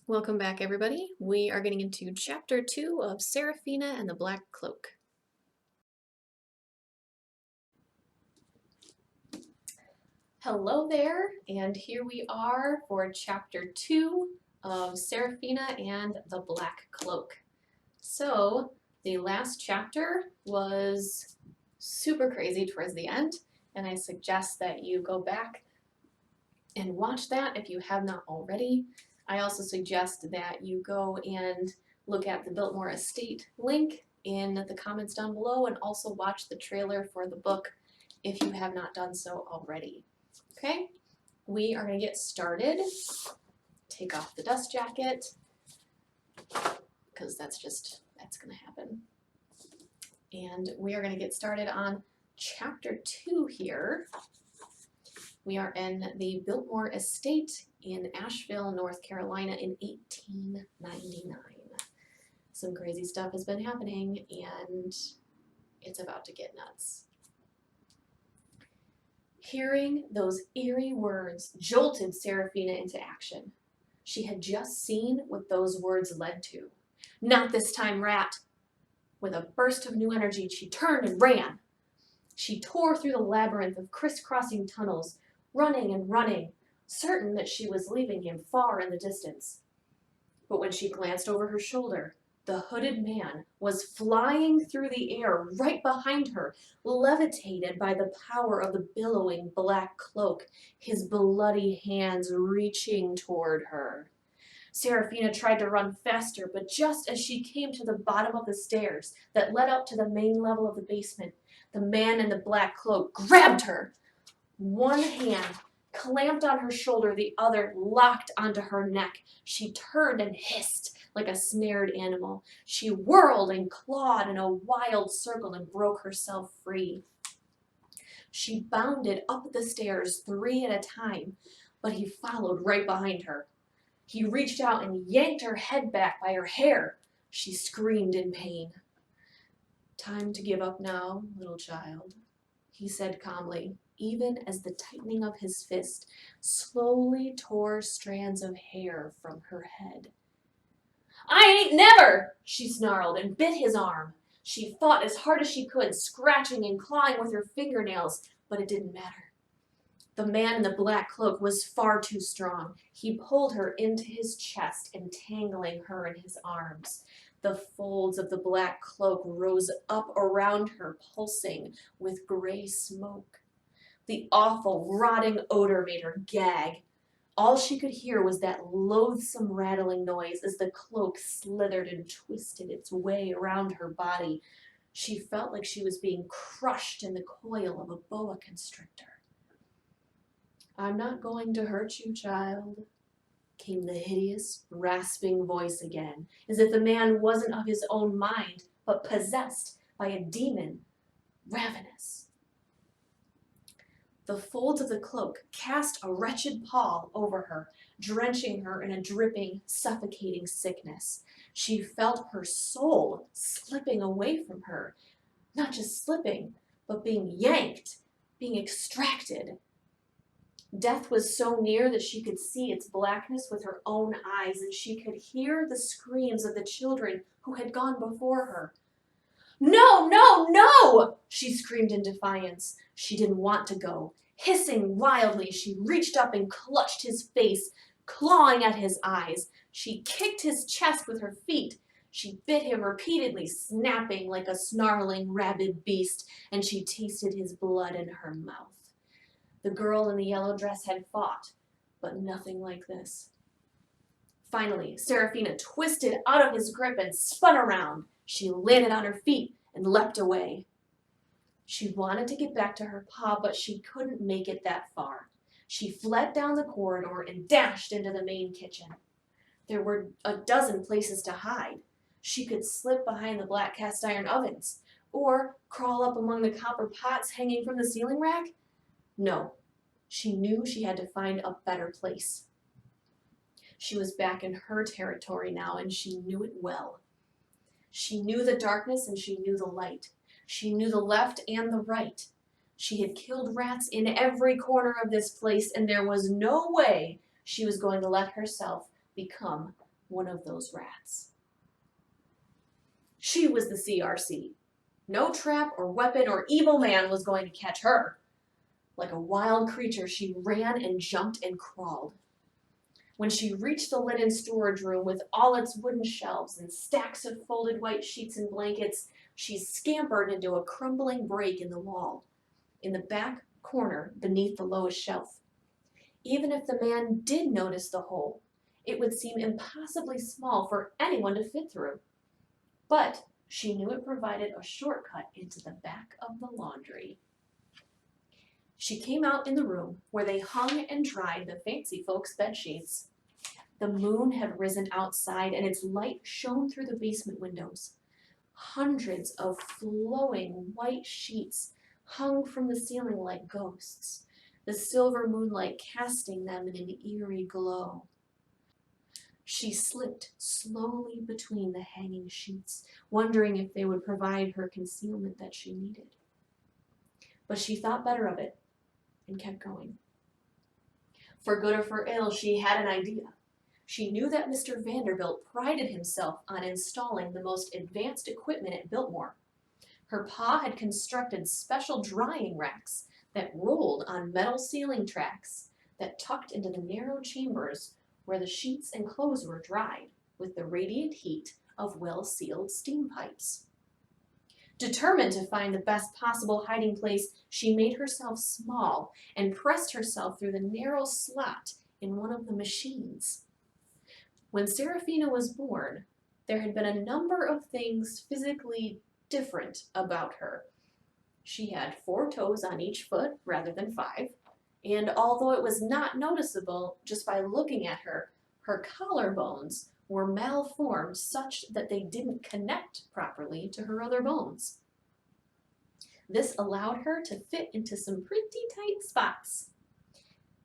Welcome back, everybody. We are getting into Chapter 2 of Serafina and the Black Cloak. Hello there, and here we are for Chapter 2 of Serafina and the Black Cloak. So, the last chapter was super crazy towards the end, and I suggest that you go back and watch that if you have not already. I also suggest that you go and look at the Biltmore Estate link in the comments down below and also watch the trailer for the book if you have not done so already. Okay, we are going to get started. Take off the dust jacket because that's going to happen. And we are going to get started on Chapter 2 here. We are in the Biltmore Estate in Asheville, North Carolina in 1899. Some crazy stuff has been happening and it's about to get nuts. Hearing those eerie words jolted Serafina into action. She had just seen what those words led to. Not this time, rat! With a burst of new energy, she turned and ran. She tore through the labyrinth of crisscrossing tunnels, running and running, certain that she was leaving him far in the distance. But when she glanced over her shoulder, the hooded man was flying through the air right behind her, levitated by the power of the billowing black cloak, his bloody hands reaching toward her. Serafina tried to run faster, but just as she came to the bottom of the stairs that led up to the main level of the basement, the man in the black cloak grabbed her. One hand clamped on her shoulder, the other locked onto her neck. She turned and hissed like a snared animal. She whirled and clawed in a wild circle and broke herself free. She bounded up the stairs 3 at a time, but he followed right behind her. He reached out and yanked her head back by her hair. She screamed in pain. "Time to give up now, little child," he said calmly, even as the tightening of his fist slowly tore strands of hair from her head. "I ain't never!" she snarled and bit his arm. She fought as hard as she could, scratching and clawing with her fingernails, but it didn't matter. The man in the black cloak was far too strong. He pulled her into his chest, entangling her in his arms. The folds of the black cloak rose up around her, pulsing with gray smoke. The awful, rotting odor made her gag. All she could hear was that loathsome rattling noise as the cloak slithered and twisted its way around her body. She felt like she was being crushed in the coil of a boa constrictor. "I'm not going to hurt you, child," came the hideous, rasping voice again, as if the man wasn't of his own mind, but possessed by a demon, ravenous. The folds of the cloak cast a wretched pall over her, drenching her in a dripping, suffocating sickness. She felt her soul slipping away from her, not just slipping, but being yanked, being extracted. Death was so near that she could see its blackness with her own eyes, and she could hear the screams of the children who had gone before her. "No, no, no!" she screamed in defiance. She didn't want to go. Hissing wildly, she reached up and clutched his face, clawing at his eyes. She kicked his chest with her feet. She bit him repeatedly, snapping like a snarling, rabid beast, and she tasted his blood in her mouth. The girl in the yellow dress had fought, but nothing like this. Finally, Serafina twisted out of his grip and spun around. She landed on her feet and leapt away. She wanted to get back to her pa, but she couldn't make it that far. She fled down the corridor and dashed into the main kitchen. There were a dozen places to hide. She could slip behind the black cast iron ovens, or crawl up among the copper pots hanging from the ceiling rack. No, she knew she had to find a better place. She was back in her territory now, and she knew it well. She knew the darkness and she knew the light. She knew the left and the right. She had killed rats in every corner of this place, and there was no way she was going to let herself become one of those rats. She was the CRC. No trap or weapon or evil man was going to catch her. Like a wild creature, she ran and jumped and crawled. When she reached the linen storage room with all its wooden shelves and stacks of folded white sheets and blankets, she scampered into a crumbling break in the wall, in the back corner beneath the lowest shelf. Even if the man did notice the hole, it would seem impossibly small for anyone to fit through. But she knew it provided a shortcut into the back of the laundry. She came out in the room where they hung and dried the fancy folks' bedsheets. The moon had risen outside and its light shone through the basement windows. Hundreds of flowing white sheets hung from the ceiling like ghosts, the silver moonlight casting them in an eerie glow. She slipped slowly between the hanging sheets, wondering if they would provide her concealment that she needed. But she thought better of it and kept going. For good or for ill, she had an idea. She knew that Mr. Vanderbilt prided himself on installing the most advanced equipment at Biltmore. Her pa had constructed special drying racks that rolled on metal ceiling tracks that tucked into the narrow chambers where the sheets and clothes were dried with the radiant heat of well-sealed steam pipes. Determined to find the best possible hiding place, she made herself small and pressed herself through the narrow slot in one of the machines. When Serafina was born, there had been a number of things physically different about her. She had 4 toes on each foot rather than 5, and although it was not noticeable just by looking at her, her collarbones were malformed such that they didn't connect properly to her other bones. This allowed her to fit into some pretty tight spots.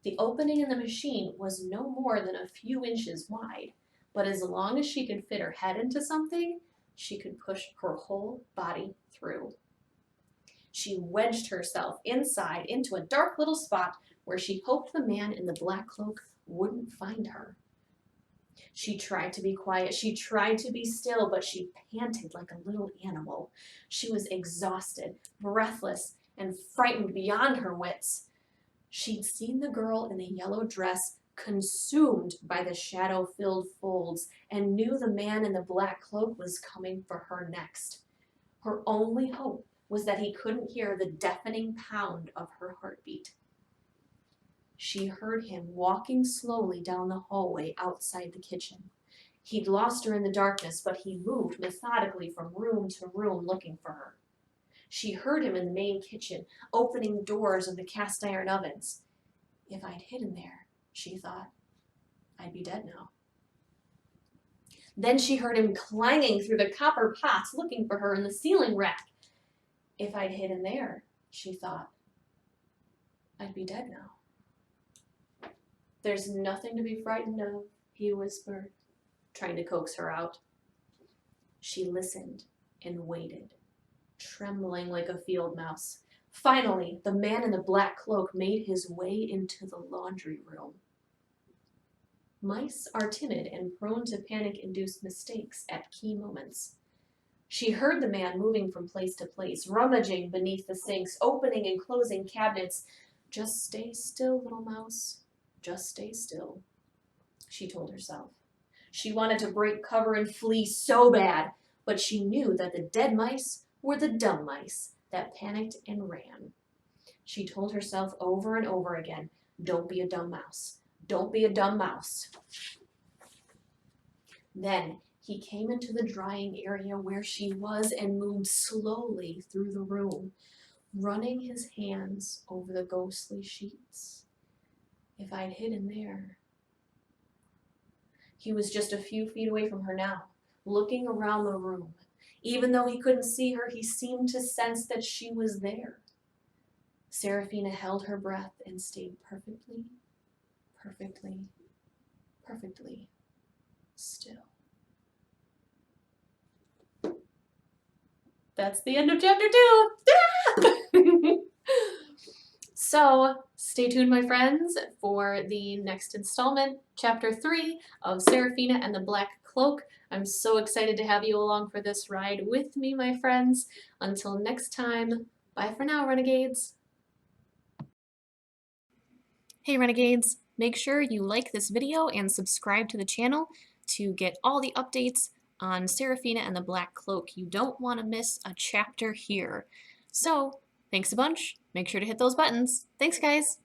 The opening in the machine was no more than a few inches wide, but as long as she could fit her head into something, she could push her whole body through. She wedged herself inside into a dark little spot where she hoped the man in the black cloak wouldn't find her. She tried to be quiet, she tried to be still, but she panted like a little animal. She was exhausted, breathless, and frightened beyond her wits. She'd seen the girl in the yellow dress consumed by the shadow-filled folds and knew the man in the black cloak was coming for her next. Her only hope was that he couldn't hear the deafening pound of her heartbeat. She heard him walking slowly down the hallway outside the kitchen. He'd lost her in the darkness, but he moved methodically from room to room looking for her. She heard him in the main kitchen, opening doors of the cast iron ovens. If I'd hidden there, she thought, I'd be dead now. Then she heard him clanging through the copper pots looking for her in the ceiling rack. If I'd hidden there, she thought, I'd be dead now. There's nothing to be frightened of, he whispered, trying to coax her out. She listened and waited, trembling like a field mouse. Finally, the man in the black cloak made his way into the laundry room. Mice are timid and prone to panic-induced mistakes at key moments. She heard the man moving from place to place, rummaging beneath the sinks, opening and closing cabinets. Just stay still, little mouse. Just stay still, she told herself. She wanted to break cover and flee so bad, but she knew that the dead mice were the dumb mice that panicked and ran. She told herself over and over again, don't be a dumb mouse. Don't be a dumb mouse. Then he came into the drying area where she was and moved slowly through the room, running his hands over the ghostly sheets. If I'd hidden there. He was just a few feet away from her now, looking around the room. Even though he couldn't see her, he seemed to sense that she was there. Serafina held her breath and stayed perfectly still. That's the end of chapter 2. So, stay Stay tuned, my friends, for the next installment, Chapter 3 of Serafina and the Black Cloak. I'm so excited to have you along for this ride with me, my friends. Until next time, bye for now, Renegades. Hey, Renegades! Make sure you like this video and subscribe to the channel to get all the updates on Serafina and the Black Cloak. You don't want to miss a chapter here. So, thanks a bunch. Make sure to hit those buttons. Thanks, guys!